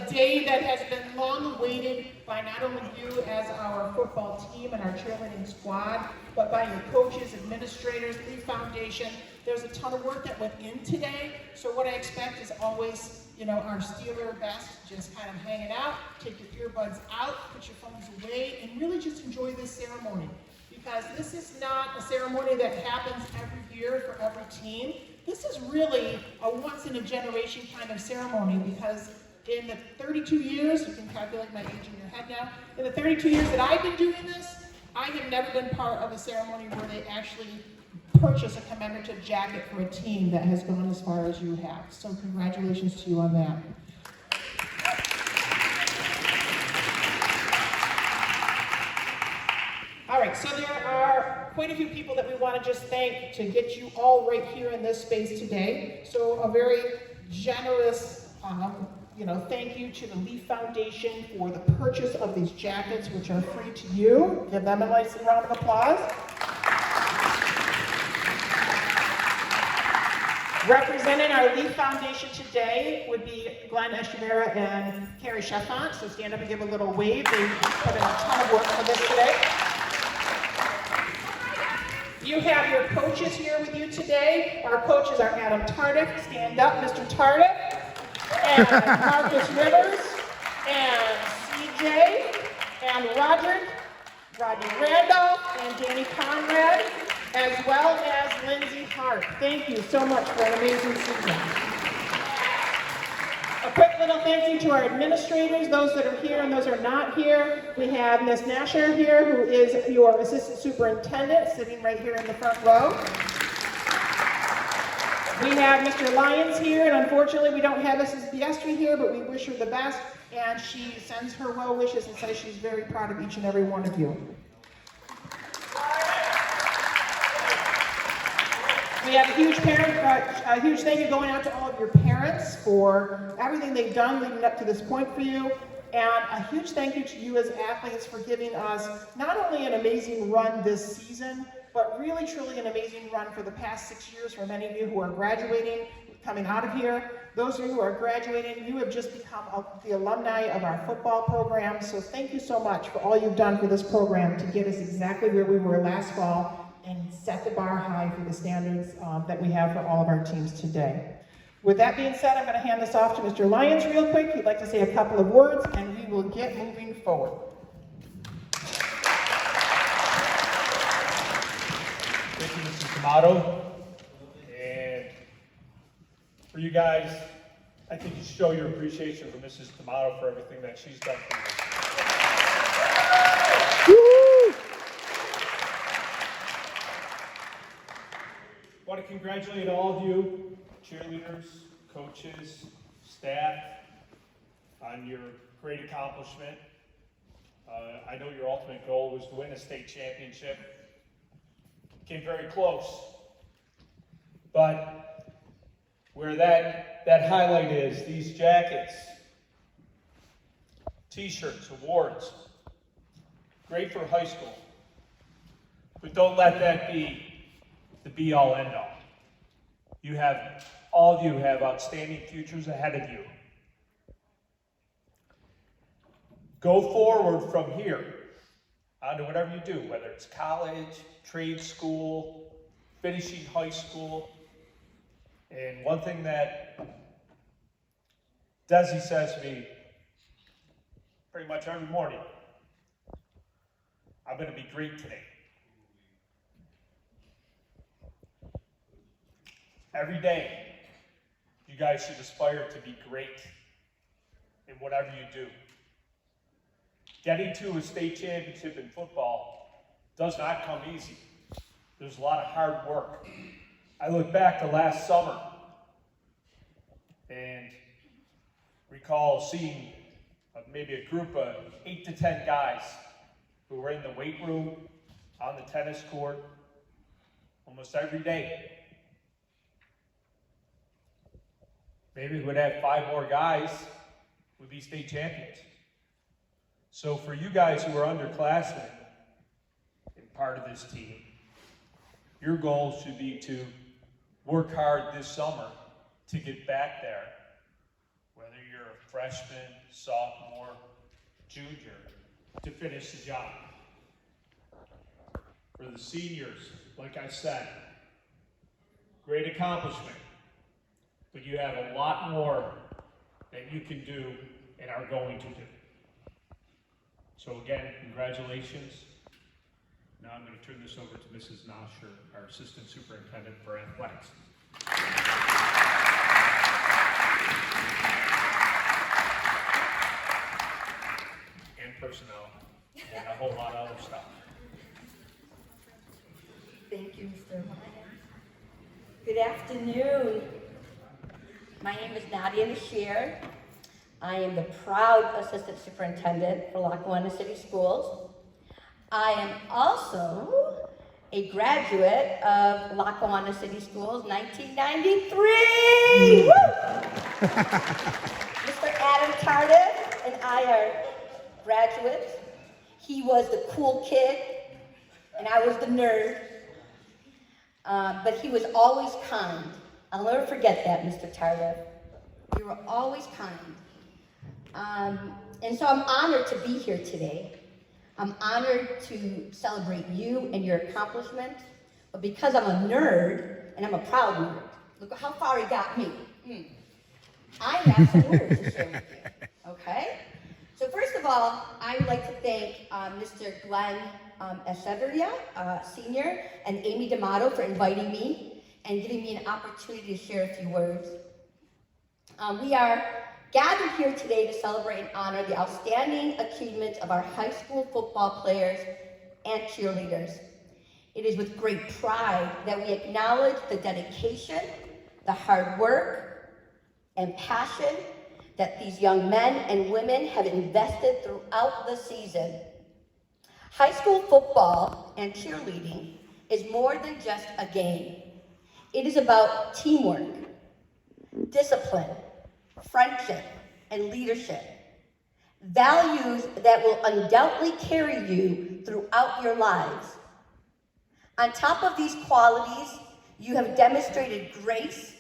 day that has been long awaited by not only you as our football team and our cheerleading squad, but by your coaches, administrators, the foundation. There's a ton of work that went in today, so what I expect is always, our Steeler best, just kind of hanging out, take your earbuds out, put your phones away, and really just enjoy this ceremony. Because this is not a ceremony that happens every year for every team. This is really a once-in-a-generation kind of ceremony, because in the 32 years, you can calculate my age in your head now, in the 32 years that I've been doing this, I have never been part of a ceremony where they actually purchase a commemorative jacket for a team that has gone as far as you have. So congratulations to you on that. All right, so there are quite a few people that we want to just thank to get you all right here in this space today. So a very generous thank you to the Leaf Foundation for the purchase of these jackets, which are free to you. Give them a nice round of applause. Representing our Leaf Foundation today would be Glenn Echeverria and Carrie Cheffont. So stand up and give a little wave. They put in a ton of work for this today. You have your coaches here with you today. Our coaches are Adam Tardiff. Stand up, Mr. Tardiff. And Marcus Rivers, and CJ, and Rodney Randolph, and Danny Conrad, as well as Lindsay Hart. Thank you so much for an amazing season. A quick little thank you to our administrators, those that are here and those that are not here. We have Ms. Nasher here, who is your assistant superintendent, sitting right here in the front row. We have Mr. Lyons here, and unfortunately we don't have Mrs. Biestri here, but we wish her the best, and she sends her well wishes and says she's very proud of each and every one of you. We have a huge thank you going out to all of your parents for everything they've done leading up to this point for you, and a huge thank you to you as athletes for giving us not only an amazing run this season, but really, truly an amazing run for the past 6 years for many of you who are graduating, coming out of here. Those of you who are graduating, you have just become the alumni of our football program. So thank you so much for all you've done for this program to get us exactly where we were last fall and set the bar high for the standards that we have for all of our teams today. With that being said, I'm going to hand this off to Mr. Lyons real quick. He'd like to say a couple of words, and we will get moving forward. Thank you, Mrs. D'Amato. And for you guys, I think you show your appreciation for Mrs. D'Amato for everything that she's done for you. Woo! I want to congratulate all of you, cheerleaders, coaches, staff, on your great accomplishment. I know your ultimate goal was to win a state championship. Came very close, but where that highlight is, these jackets, t-shirts, awards, great for high school, but don't let that be the be-all, end-all. All of you have outstanding futures ahead of you. Go forward from here onto whatever you do, whether it's college, trade school, finishing high school. And one thing that Desi says to me pretty much every morning, I'm going to be great today. Every day, you guys should aspire to be great in whatever you do. Getting to a state championship in football does not come easy. There's a lot of hard work. I look back to last summer and recall seeing maybe a group of 8 to 10 guys who were in the weight room, on the tennis court, almost every day. Maybe we'd have 5 more guys, we'd be state champions. So for you guys who are underclassmen and part of this team, your goal should be to work hard this summer to get back there. Whether you're freshman, sophomore, junior to finish the job. For the seniors, like I said, great accomplishment, but you have a lot more that you can do and are going to do. So again, congratulations. Now I'm going to turn this over to Mrs. Nosher, our Assistant Superintendent for Athletics. And personnel, and a whole lot of other stuff. Thank you, Mr. Ryan. Good afternoon. My name is Nadia Nashir. I am the proud Assistant Superintendent for Lackawanna City Schools. I am also a graduate of Lackawanna City Schools, 1993! Woo! Mr. Adam Tardif and I are graduates. He was the cool kid, and I was the nerd. But he was always kind. I'll never forget that, Mr. Tardif. You were always kind. And so I'm honored to be here today. I'm honored to celebrate you and your accomplishments. But because I'm a nerd, and I'm a proud nerd, look how far he got me. I have some words to share with you, okay? So first of all, I would like to thank Mr. Glenn Echeverria, Senior, and Amy D'Amato for inviting me and giving me an opportunity to share a few words. We are gathered here today to celebrate and honor the outstanding achievements of our high school football players and cheerleaders. It is with great pride that we acknowledge the dedication, the hard work, and passion that these young men and women have invested throughout the season. High school football and cheerleading is more than just a game. It is about teamwork, discipline, friendship, and leadership. Values that will undoubtedly carry you throughout your lives. On top of these qualities, you have demonstrated grace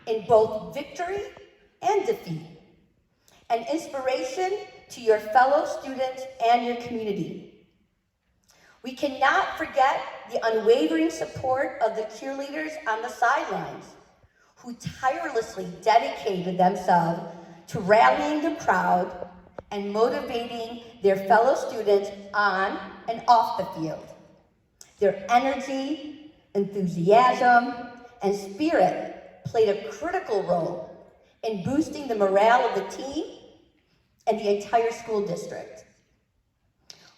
in both victory and defeat, an inspiration to your fellow students and your community. We cannot forget the unwavering support of the cheerleaders on the sidelines, who tirelessly dedicated themselves to rallying the crowd and motivating their fellow students on and off the field. Their energy, enthusiasm, and spirit played a critical role in boosting the morale of the team and the entire school district.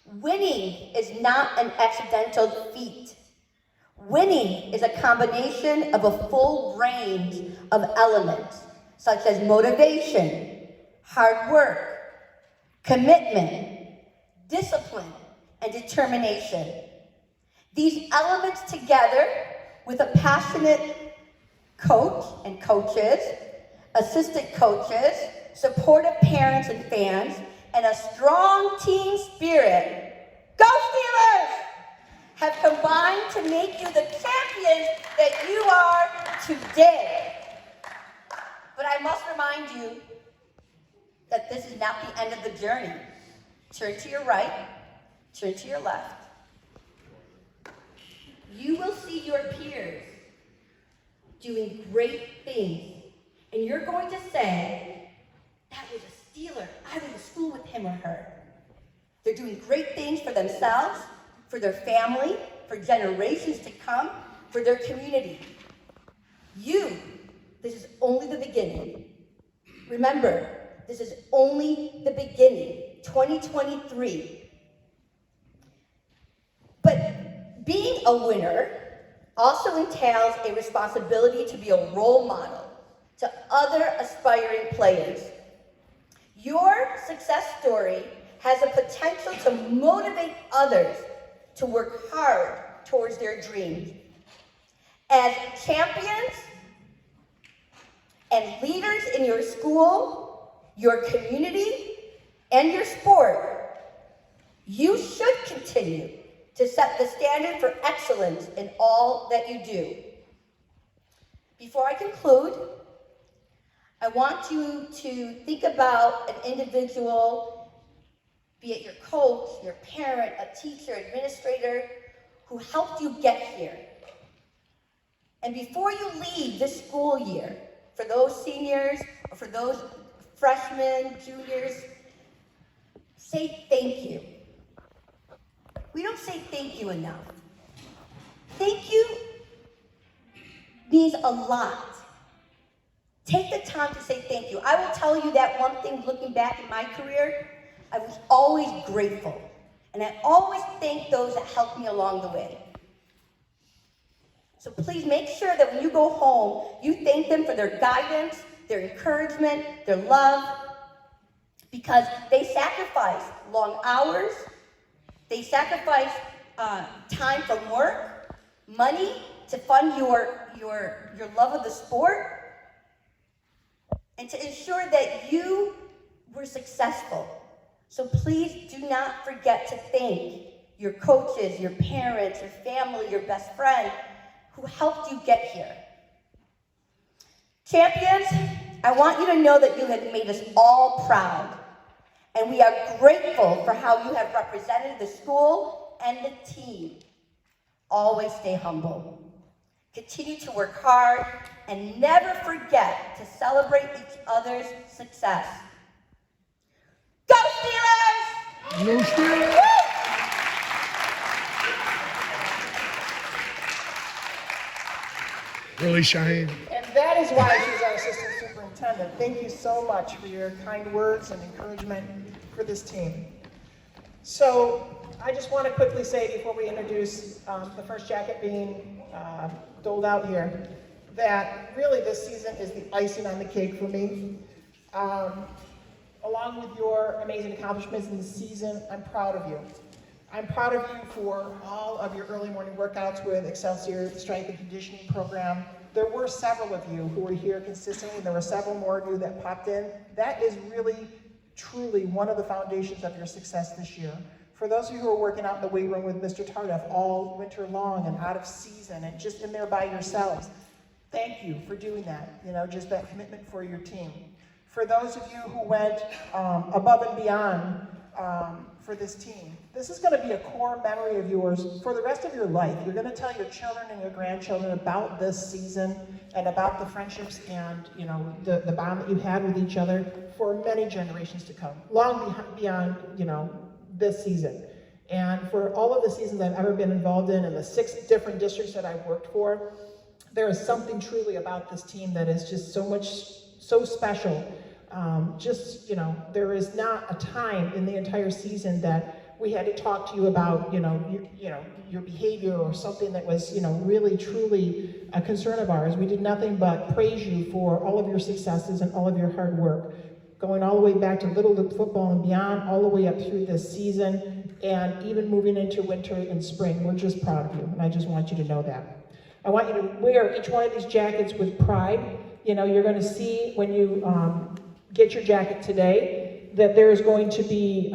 Winning is not an accidental feat. Winning is a combination of a full range of elements, such as motivation, hard work, commitment, discipline, and determination. These elements together with a passionate coach and coaches, assistant coaches, supportive parents and fans, and a strong team spirit, go Steelers, have combined to make you the champions that you are today. But I must remind you that this is not the end of the journey. Turn to your right, turn to your left. You will see your peers doing great things, and you're going to say, that was a Steeler. I went to school with him or her. They're doing great things for themselves, for their family, for generations to come, for their community. This is only the beginning. Remember, this is only the beginning, 2023. But being a winner also entails a responsibility to be a role model to other aspiring players. Your success story has a potential to motivate others to work hard towards their dreams. As champions and leaders in your school, your community, and your sport, you should continue to set the standard for excellence in all that you do. Before I conclude, I want you to think about an individual, be it your coach, your parent, a teacher, administrator, who helped you get here. And before you leave this school year, for those seniors or for those freshmen, juniors, say thank you. We don't say thank you enough. Thank you means a lot. Take the time to say thank you. I will tell you that one thing, looking back in my career, I was always grateful. And I always thank those that helped me along the way. So please make sure that when you go home, you thank them for their guidance, their encouragement, their love, because they sacrifice long hours, they sacrifice time from work, money to fund your love of the sport, and to ensure that you were successful. So please do not forget to thank your coaches, your parents, your family, your best friend who helped you get here. Champions, I want you to know that you have made us all proud, and we are grateful for how you have represented the school and the team. Always stay humble. Continue to work hard, and never forget to celebrate each other's success. Go Steelers! Go Steelers! Really, Cheyenne? And that is why she's our assistant superintendent. Thank you so much for your kind words and encouragement for this team. So I just want to quickly say before we introduce the first jacket being doled out here, that really this season is the icing on the cake for me. Along with your amazing accomplishments in the season, I'm proud of you. I'm proud of you for all of your early morning workouts with Excelsior Strength and Conditioning Program. There were several of you who were here consistently. There were several more of you that popped in. That is really, truly one of the foundations of your success this year. For those of you who are working out in the weight room with Mr. Tardif all winter long and out of season and just in there by yourselves, thank you for doing that. You know, just that commitment for your team. For those of you who went above and beyond for this team, this is going to be a core memory of yours for the rest of your life. You're going to tell your children and your grandchildren about this season and about the friendships and, you know, the bond that you had with each other for many generations to come, long beyond, you know, this season. And for all of the seasons I've ever been involved in and the 6 different districts that I've worked for, there is something truly about this team that is just so special. Just, you know, there is not a time in the entire season that we had to talk to you about, you know, your behavior or something that was, you know, really, truly a concern of ours. We did nothing but praise you for all of your successes and all of your hard work, going all the way back to Little League football and beyond, all the way up through this season, and even moving into winter and spring. We're just proud of you, and I just want you to know that. I want you to wear each one of these jackets with pride. You know, you're going to see when you get your jacket today that there's going to be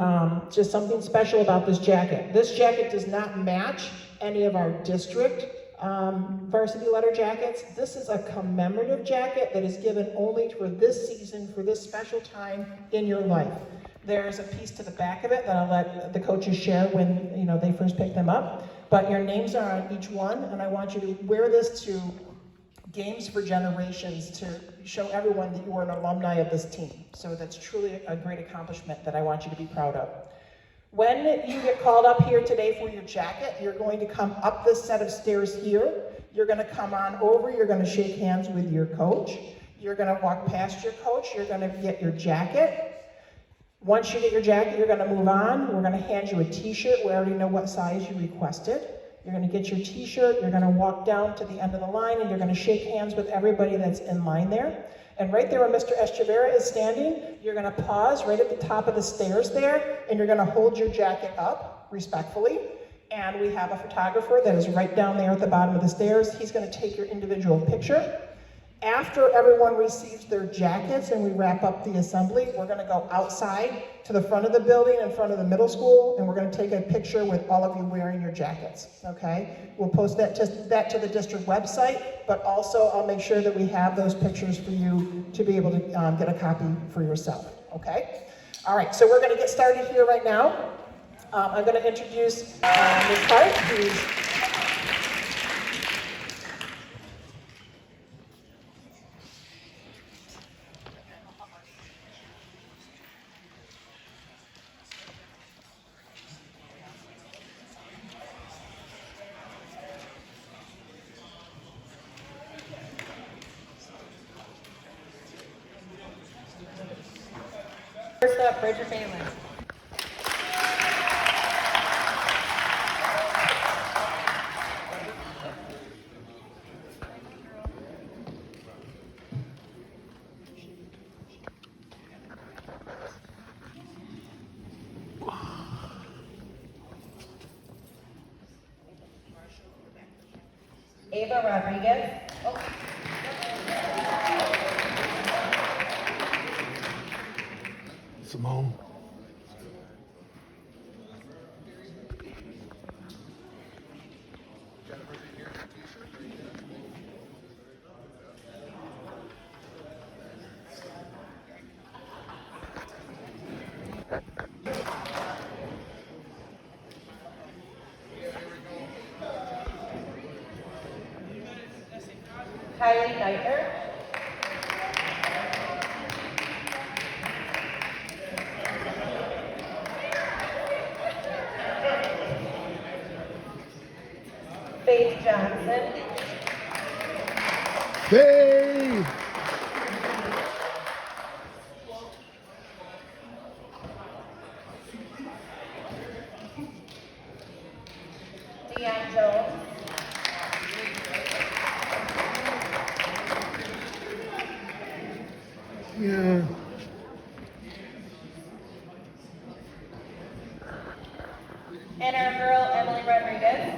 just something special about this jacket. This jacket does not match any of our district varsity letter jackets. This is a commemorative jacket that is given only for this season, for this special time in your life. There's a piece to the back of it that I'll let the coaches share when, you know, they first pick them up. But your names are on each one, and I want you to wear this to games for generations to show everyone that you are an alumni of this team. So that's truly a great accomplishment that I want you to be proud of. When you get called up here today for your jacket, you're going to come up this set of stairs here. You're going to come on over. You're going to shake hands with your coach. You're going to walk past your coach. You're going to get your jacket. Once you get your jacket, you're going to move on. We're going to hand you a t-shirt. We already know what size you requested. You're going to get your t-shirt. You're going to walk down to the end of the line, and you're going to shake hands with everybody that's in line there. And right there where Mr. Echeverria is standing, you're going to pause right at the top of the stairs there, and you're going to hold your jacket up respectfully. And we have a photographer that is right down there at the bottom of the stairs. He's going to take your individual picture. After everyone receives their jackets and we wrap up the assembly, we're gonna go outside to the front of the building, in front of the middle school, and we're gonna take a picture with all of you wearing your jackets, okay? We'll post that to the district website, but also I'll make sure that we have those pictures for you to be able to get a copy for yourself, okay? All right, so we're gonna get started here right now. I'm gonna introduce Ms. Hart, who's First up, Bridget Phelan. Ava Rodriguez. Simone. Kylie Neitner. Faith Johnson. Hey! Deion Jones. Yeah. And our girl, Emily Rodriguez.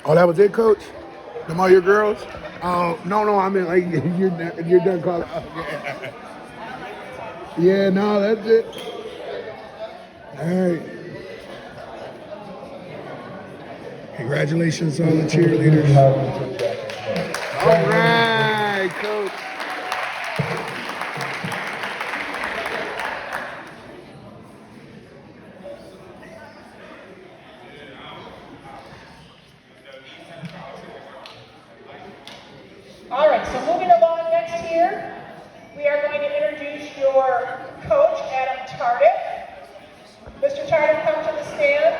Oh, that was it, Coach? Them all your girls? Oh, no, I mean, like, you're done calling. Oh, yeah, no, that's it. All right. Congratulations on the cheerleaders. All right, Coach. all right, so moving along next here, we are going to introduce your coach, Adam Tardif. Mr. Tardif, come to the stand.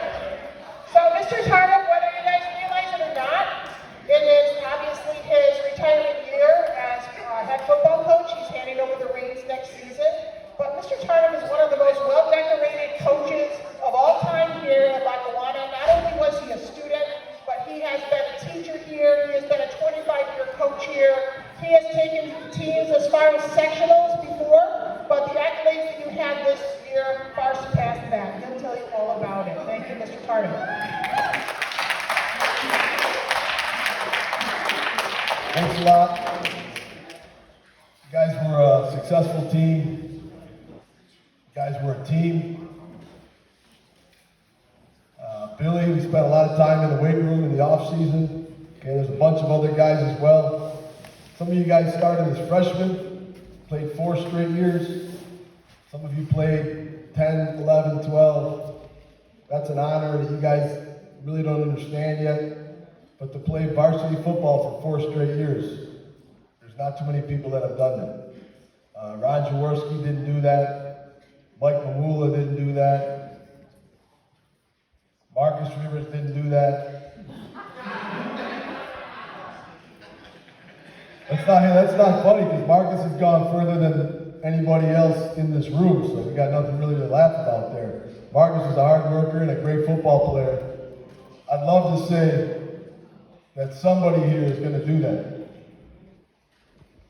So Mr. Tardif, whether you guys realize it or not, it is obviously his retirement year as head football coach. He's handing over the reins next season. But Mr. Tardif is one of the most well-decorated coaches of all time here at Lackawanna. Not only was he a student, but he has been a teacher here. He has been a 25-year coach here. He has taken teams as far as sectionals before, but the accolades that you had this year far surpassed that. He'll tell you all about it. Thank you, Mr. Tardif. Thanks a lot. You guys were a successful team. You guys were a team. Billy, we spent a lot of time in the weight room in the off season. Okay, there's a bunch of other guys as well. Some of you guys started as freshmen, played 4 straight years. Some of you played 10, 11, 12. That's an honor that you guys really don't understand yet. But to play varsity football for 4 straight years, there's not too many people that have done that. Ron Jaworski didn't do that. Mike Mamula didn't do that. Marcus Rivers didn't do that. That's not funny because Marcus has gone further than anybody else in this room, so we got nothing really to laugh about there. Marcus is a hard worker and a great football player. I'd love to say that somebody here is going to do that.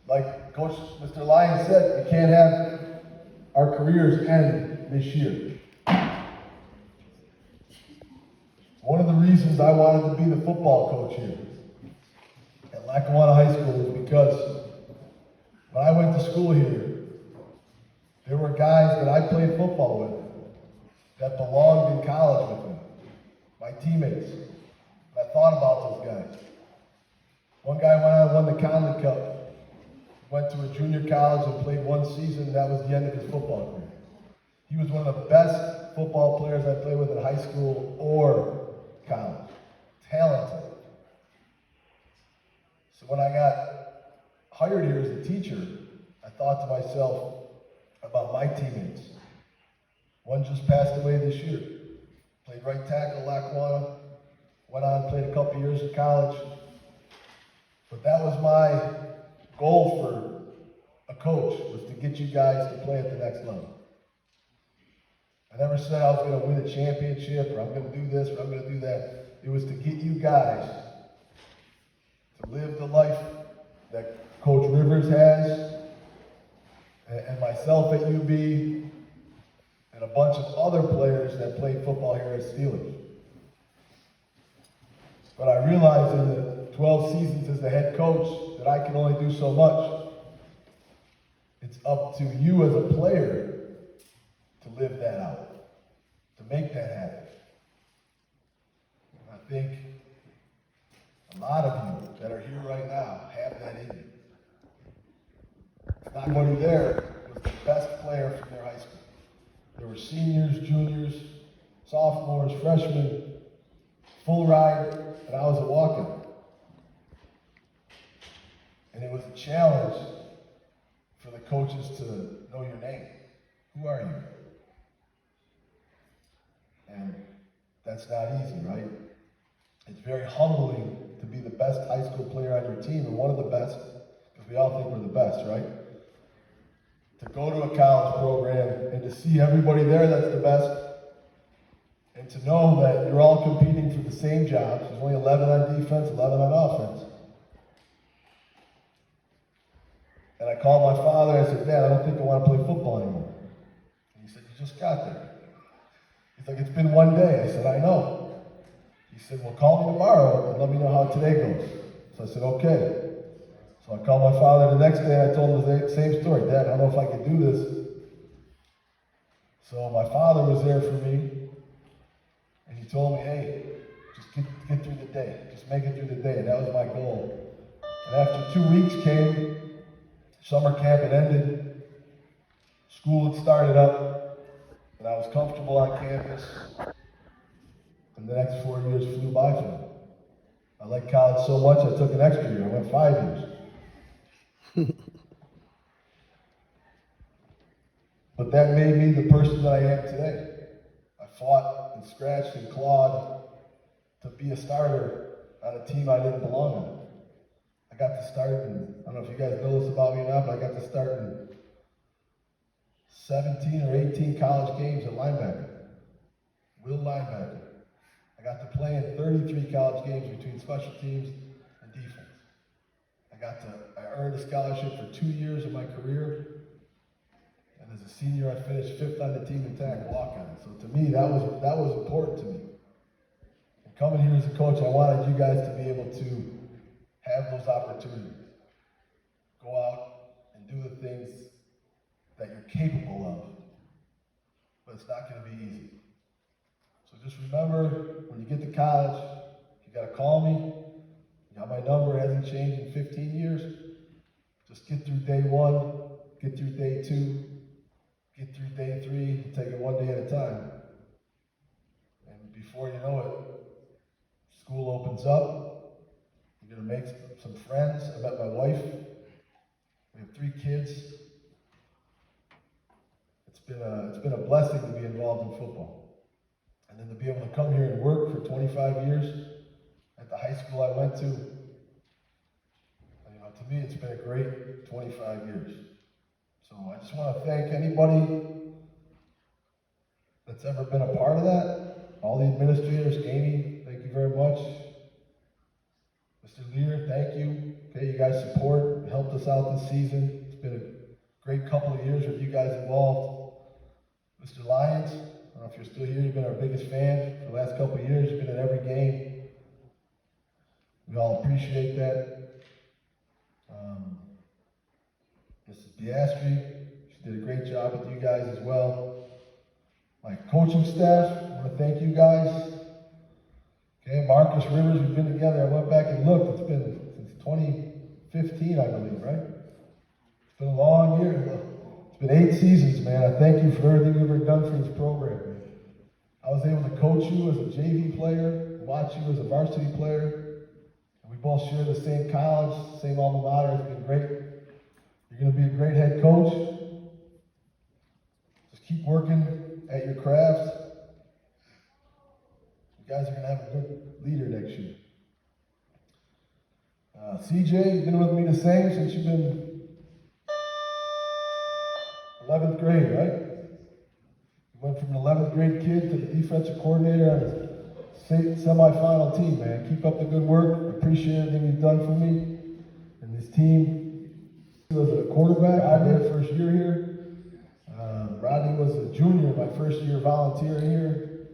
Like Coach Mr. Lyons said, we can't have our careers end this year. One of the reasons I wanted to be the football coach here at Lackawanna High School is because when I went to school here, there were guys that I played football with that belonged in college with me, my teammates. And I thought about those guys. One guy went on and won the Conley Cup, went to a junior college and played one season, and that was the end of his football career. He was one of the best football players I played with in high school or college. Talented. So when I got hired here as a teacher, I thought to myself about my teammates. One just passed away this year. Played right tackle at Lackawanna. Went on and played a couple years in college. But that was my goal for a coach, was to get you guys to play at the next level. I never said I was going to win a championship, or I'm going to do this, or I'm going to do that. It was to get you guys to live the life that Coach Rivers has, and myself at UB, and a bunch of other players that played football here at Steelers. But I realized in the 12 seasons as the head coach that I can only do so much. It's up to you as a player to live that out, to make that happen. And I think a lot of you that are here right now have that in you. Not everybody there was the best player from their high school. There were seniors, juniors, sophomores, freshmen, full ride, and I was a walk-in. And it was a challenge for the coaches to know your name. Who are you? And that's not easy, right? It's very humbling to be the best high school player on your team, and one of the best, because we all think we're the best, right? To go to a college program and to see everybody there that's the best, and to know that you're all competing for the same jobs. There's only 11 on defense, 11 on offense. And I called my father and I said, Dad, I don't think I want to play football anymore. And he said, you just got there. He's like, it's been one day. I said, I know. He said, well, call me tomorrow and let me know how today goes. So I said, okay. So I called my father the next day and I told him the same story. Dad, I don't know if I can do this. So my father was there for me. And he told me, hey, just get through the day. Just make it through the day. And that was my goal. And after 2 weeks came, summer camp had ended, school had started up, and I was comfortable on campus. And the next 4 years flew by for me. I liked college so much, I took an extra year. I went 5 years. But that made me the person that I am today. I fought and scratched and clawed to be a starter on a team I didn't belong on. I got to start, and I don't know if you guys know this about me or not, but I got to start in 17 or 18 college games at linebacker. Will linebacker. I got to play in 33 college games between special teams and defense. I earned a scholarship for 2 years of my career. And as a senior, I finished 5th on the team in tackle walk-on. So to me, that was important to me. And coming here as a coach, I wanted you guys to be able to have those opportunities. Go out and do the things that you're capable of. But it's not going to be easy. So just remember, when you get to college, you got to call me. You got my number, it hasn't changed in 15 years. Just get through day 1, get through day 2, get through day 3, take it one day at a time. And before you know it, school opens up. You're going to make some friends. I met my wife. We have 3 kids. It's been a blessing to be involved in football. And then to be able to come here and work for 25 years at the high school I went to, to me it's been a great 25 years. So I just want to thank anybody that's ever been a part of that. All the administrators, Amy, thank you very much. Mr. Lear, thank you. Okay, you guys support, helped us out this season. It's been a great couple of years with you guys involved. Mr. Lyons, I don't know if you're still here, you've been our biggest fan for the last couple of years. You've been at every game. We all appreciate that. Mrs. Piastri, she did a great job with you guys as well. My coaching staff, I want to thank you guys. Okay, Marcus Rivers, we've been together. I went back and looked. It's been since 2015, I believe, right? It's been a long year. It's been 8 seasons, man. I thank you for everything you've ever done for this program, man. I was able to coach you as a JV player, watch you as a varsity player. And we both share the same college, same alma mater. It's been great. You're going to be a great head coach. Just keep working at your craft. You guys are going to have a good leader next year. CJ, you've been with me the same since you've been 11th grade, right? You went from an 11th grade kid to the defensive coordinator on the semi-final team, man. Keep up the good work. I appreciate everything you've done for me and this team. He was a quarterback. I did first year here. Rodney was a junior, my first year volunteering here.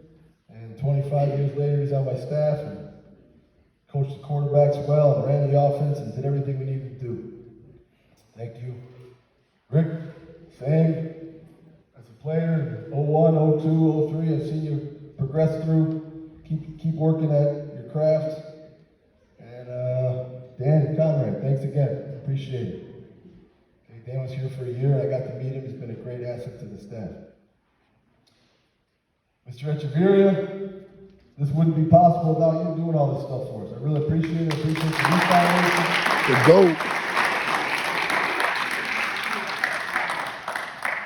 And 25 years later, he's on my staff and coached the quarterbacks well and ran the offense and did everything we needed to do. Thank you. Rick, same. As a player, 01, 02, 03, I've seen you progress through. Keep working at your craft. And Dan and Conrad, thanks again. Appreciate it. Dan was here for a year, and I got to meet him. He's been a great asset to the staff. Mr. Echeverria, this wouldn't be possible without you doing all this stuff for us. I really appreciate it. I appreciate the youth foundation. The GOAT.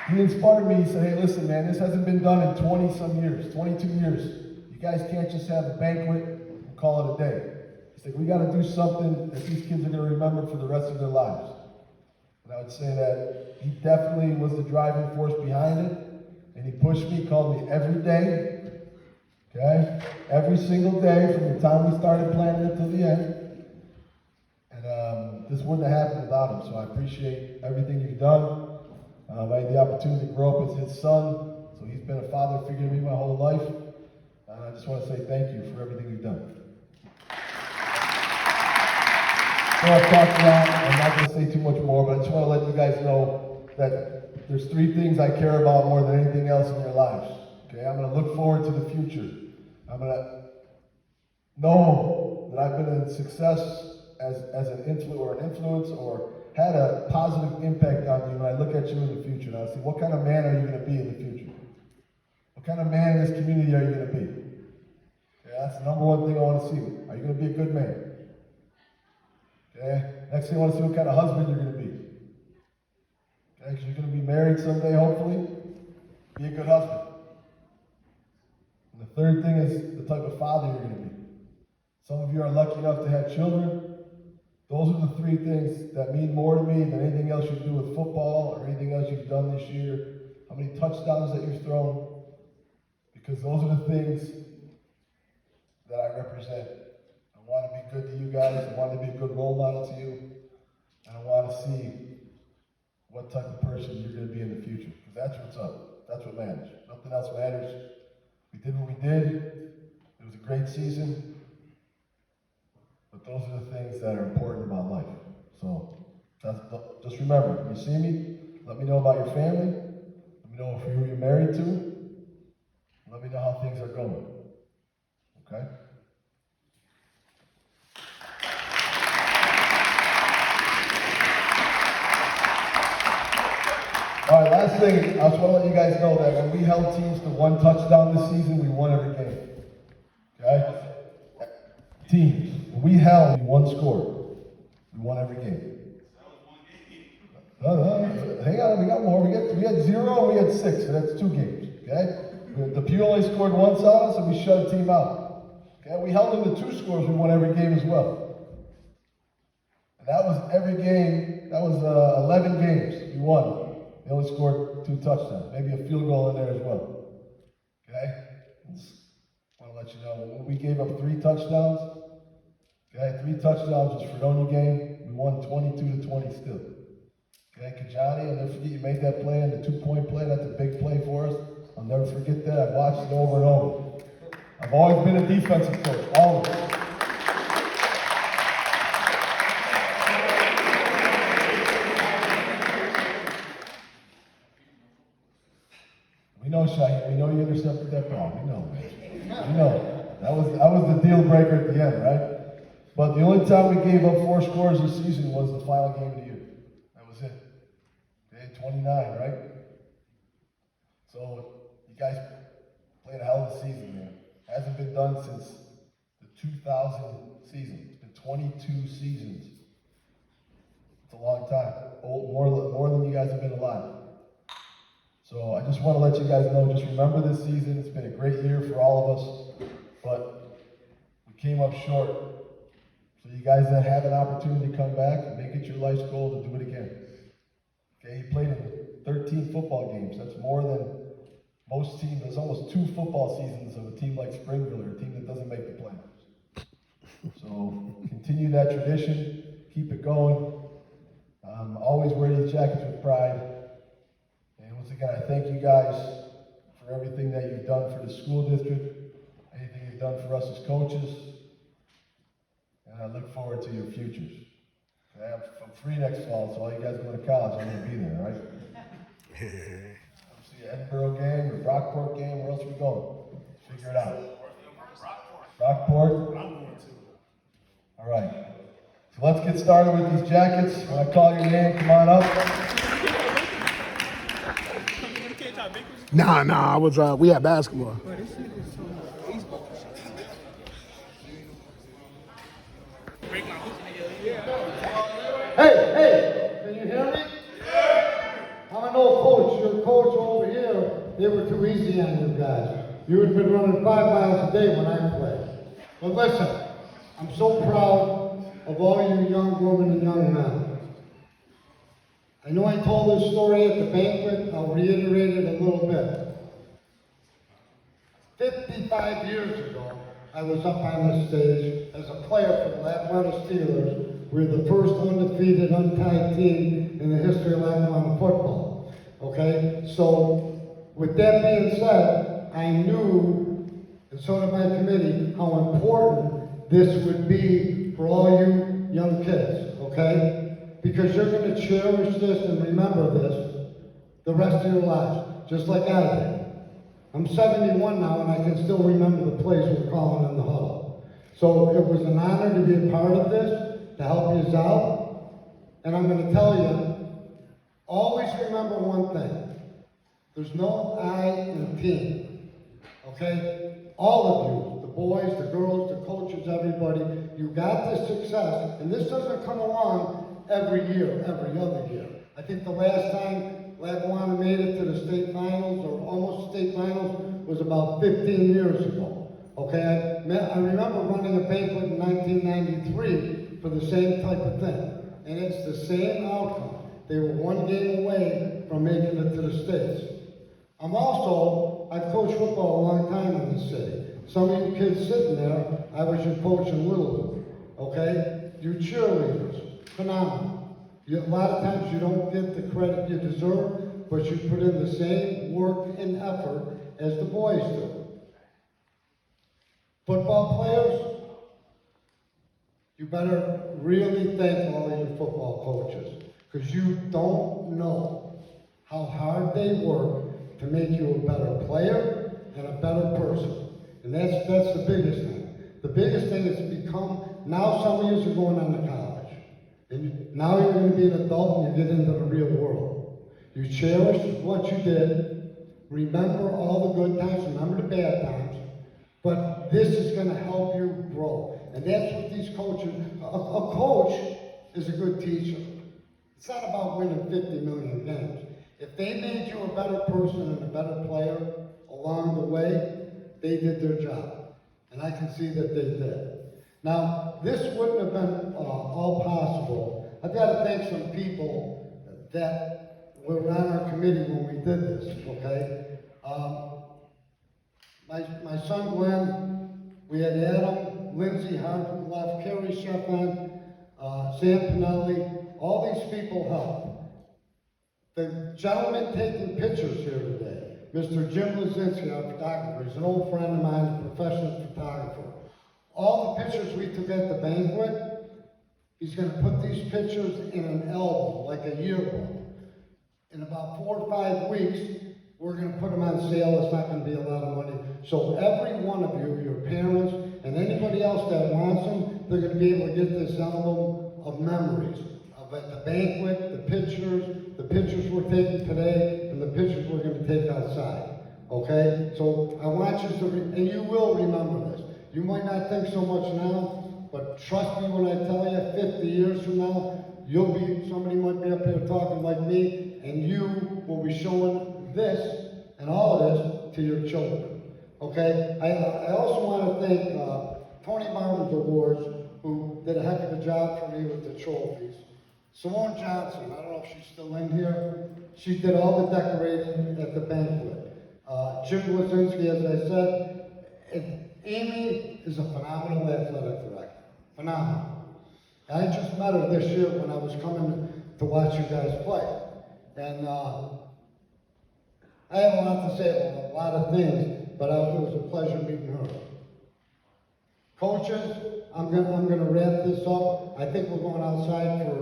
He inspired me. He said, hey, listen, man, this hasn't been done in 20-some years, 22 years. You guys can't just have a banquet and call it a day. He said, we got to do something that these kids are going to remember for the rest of their lives. And I would say that he definitely was the driving force behind it. And he pushed me, called me every day. Okay? Every single day from the time we started planning it till the end. And this wouldn't have happened without him. So I appreciate everything you've done. I had the opportunity to grow up as his son. So he's been a father figure to me my whole life. And I just want to say thank you for everything you've done. I've talked a lot. I'm not going to say too much more, but I just want to let you guys know that there's 3 things I care about more than anything else in your lives. Okay, I'm going to look forward to the future. I'm going to know that I've been a success as an influence or had a positive impact on you when I look at you in the future. And I see what kind of man are you going to be in the future? What kind of man in this community are you going to be? Okay, that's the number 1 thing I want to see. Are you going to be a good man? Okay? Next thing I want to see what kind of husband you're going to be. Okay? Because you're going to be married someday, hopefully. Be a good husband. And the 3rd thing is the type of father you're going to be. Some of you are lucky enough to have children. Those are the 3 things that mean more to me than anything else you do with football or anything else you've done this year. How many touchdowns that you've thrown. Because those are the things that I represent. I want to be good to you guys. I want to be a good role model to you. And I want to see what type of person you're going to be in the future. Because that's what's up. That's what matters. Nothing else matters. We did what we did. It was a great season. But those are the things that are important about life. So just remember, when you see me, let me know about your family. Let me know who you're married to. Let me know how things are going. Okay? All right, last thing, I just want to let you guys know that when we held teams to 1 touchdown this season, we won every game. Okay? Teams. When we held 1 score, we won every game. Hang on, we got more. We had 0 and we had 6, so that's 2 games. Okay? The Pew only scored once on us, and we shut a team out. Okay, we held them to 2 scores. We won every game as well. And that was every game. That was 11 games we won. They only scored 2 touchdowns, maybe a field goal in there as well. Okay, I want to let you know when we gave up 3 touchdowns. Okay, 3 touchdowns was Fredonia game. We won 22-20 still. Okay, Kajani, I'll never forget you made that play and the 2-point play. That's a big play for us. I'll never forget that. I've watched it over and over. I've always been a defensive coach, always. We know, Shaheen. We know you intercepted that ball. We know. We know. That was the deal breaker at the end, right? But the only time we gave up 4 scores this season was the final game of the year. That was it. Okay, 29, right? So you guys played a hell of a season, man. Hasn't been done since the 2000 season. It's been 22 seasons. It's a long time. More than you guys have been alive. So I just want to let you guys know, just remember this season. It's been a great year for all of us, but we came up short. So you guys that have an opportunity to come back and make it your life's goal to do it again. Okay, you played in 13 football games. That's more than most teams. There's almost 2 football seasons of a team like Springville or a team that doesn't make the playoffs. So continue that tradition. Keep it going. Always wear these jackets with pride. And once again, I thank you guys for everything that you've done for the school district, anything you've done for us as coaches. And I look forward to your futures. Okay, I'm free next fall, so all you guys going to college, I'm going to be there, all right? Come see an Edinburgh game or Rockport game. Where else are we going? Figure it out. Rockport? I'm going to. All right. So let's get started with these jackets. When I call your name, come on up. Nah, I was, we had basketball. Hey, can you hear me? I'm an old coach. Your coach over here, they were too easy on you guys. You would have been running 5 miles a day when I played. But listen, I'm so proud of all you young women and young men. I know I told this story at the banquet. I'll reiterate it a little bit. 55 years ago, I was up on the stage as a player for the Lackawanna Steelers. We're the first undefeated, untied team in the history of Lackawanna football. Okay? So, with that being said, I knew, and so did my committee, how important this would be for all you young kids. Okay? Because you're going to cherish this and remember this the rest of your lives, just like I did. I'm 71 now, and I can still remember the plays we're calling in the huddle. So it was an honor to be a part of this, to help you out. And I'm going to tell you, always remember one thing. There's no I in team. Okay? All of you, the boys, the girls, the coaches, everybody, you got this success, and this doesn't come along every year, every other year. I think the last time Lackawanna made it to the state finals, or almost state finals, was about 15 years ago. Okay, I remember running a banquet in 1993 for the same type of thing. And it's the same outcome. They were 1 game away from making it to the States. I've coached football a long time in this city. Some of you kids sitting there, I was your coach in Little League. Okay? You cheerleaders, phenomenal. A lot of times you don't get the credit you deserve, but you put in the same work and effort as the boys do. Football players, you better really thank all of your football coaches, because you don't know how hard they work to make you a better player and a better person. And that's the biggest thing. The biggest thing is become, now some of you are going on to college. And now you're going to be an adult and you get into the real world. You cherish what you did, remember all the good times, remember the bad times, but this is going to help you grow. And that's what these coaches, a coach is a good teacher. It's not about winning 50 million games. If they made you a better person and a better player, a along the way, they did their job. And I can see that they did. Now, this wouldn't have been all possible. I've got to thank some people that were on our committee when we did this, okay? My son Glenn, we had Adam, Lindsay Hart, who left, Kerry Sheffan, Sam Pinelli, all these people helped. The gentleman taking pictures here today, Mr. Jim Lazinski, our photographer, he's an old friend of mine, a professional photographer. All the pictures we took at the banquet, he's going to put these pictures in an album, like a yearbook. In about 4 or 5 weeks, we're going to put them on sale. It's not going to be a lot of money. So every one of you, your parents, and anybody else that wants them, they're going to be able to get this album of memories of at the banquet, the pictures we're taking today, and the pictures we're going to take outside. Okay? So I want you to, and you will remember this. You might not think so much now, but trust me when I tell you, 50 years from now, somebody might be up here talking like me, and you will be showing this and all of this to your children. Okay? I also want to thank Tony Martin's Awards, who did a heck of a job for me with the trophies. Simone Johnson, I don't know if she's still in here. She did all the decorating at the banquet. Jim Lazinski, as I said, and Amy is a phenomenal athletic director. Phenomenal. I just met her this year when I was coming to watch you guys play. And I have a lot to say about a lot of things, but it was a pleasure meeting her. Coaches, I'm gonna wrap this up. I think we're going outside for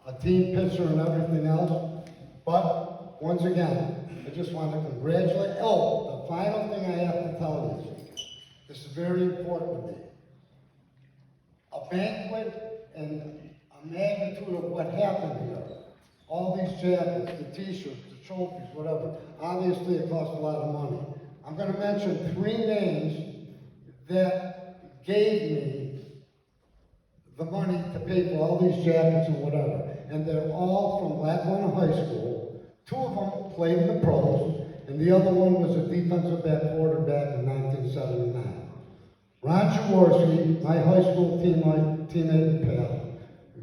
a team picture and everything else. But once again, I just want to congratulate. Oh, the final thing I have to tell you. This is very important to me. A banquet and a magnitude of what happened here. All these jackets, the t-shirts, the trophies, whatever. Obviously, it costs a lot of money. I'm going to mention 3 names that gave me the money to pay for all these jackets and whatever. And they're all from Lackawanna High School. 2 of them played in the pros, and the other one was a defensive back quarterback in 1979. Ron Jaworski, my high school teammate and pal,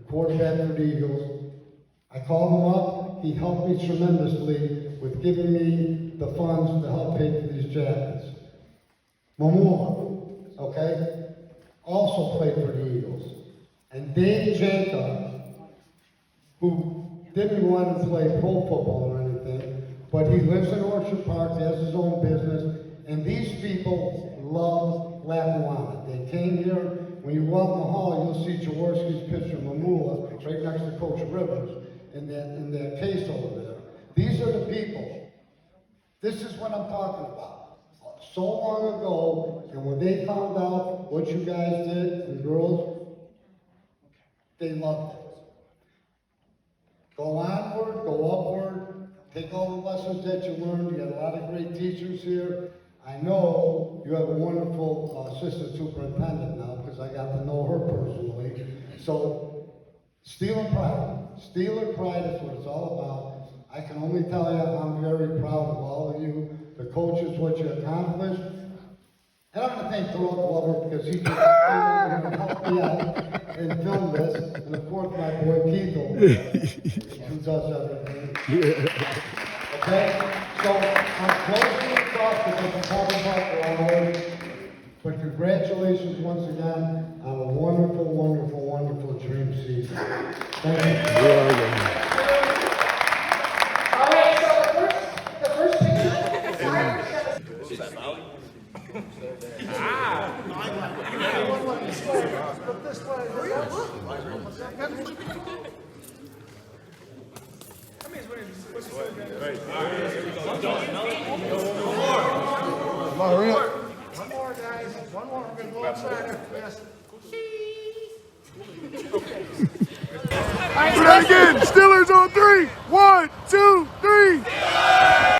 quarterback for the Eagles. I called him up. He helped me tremendously with giving me the funds to help pay for these jackets. Mamula, okay, also played for the Eagles. And Dave Janka, who didn't want to play pro football or anything, but he lives in Orchard Park, has his own business, and these people love Lackawanna. They came here. When you walk in the hall, you'll see Jaworski's picture of Mamula right next to Coach Rivers in that case over there. These are the people. This is what I'm talking about. So long ago, and when they found out what you guys did, and girls, they loved it. Go onward, go upward, take all the lessons that you learned. You got a lot of great teachers here. I know you have a wonderful assistant superintendent now because I got to know her personally. So, Steeler Pride. Steeler Pride is what it's all about. I can only tell you I'm very proud of all of you, the coaches, what you accomplished. And I'm going to thank Terrell Glover because he just helped me out and film this. And of course, my boy Keith over there, who does everything. Okay? So I'm closing this off because I'm talking about the awards. But congratulations once again on a wonderful, wonderful, wonderful dream season. Thank you. All right, so the first picture. Come on, hurry up. One more, guys. One more. We're going to go outside after this. Do that again. Steelers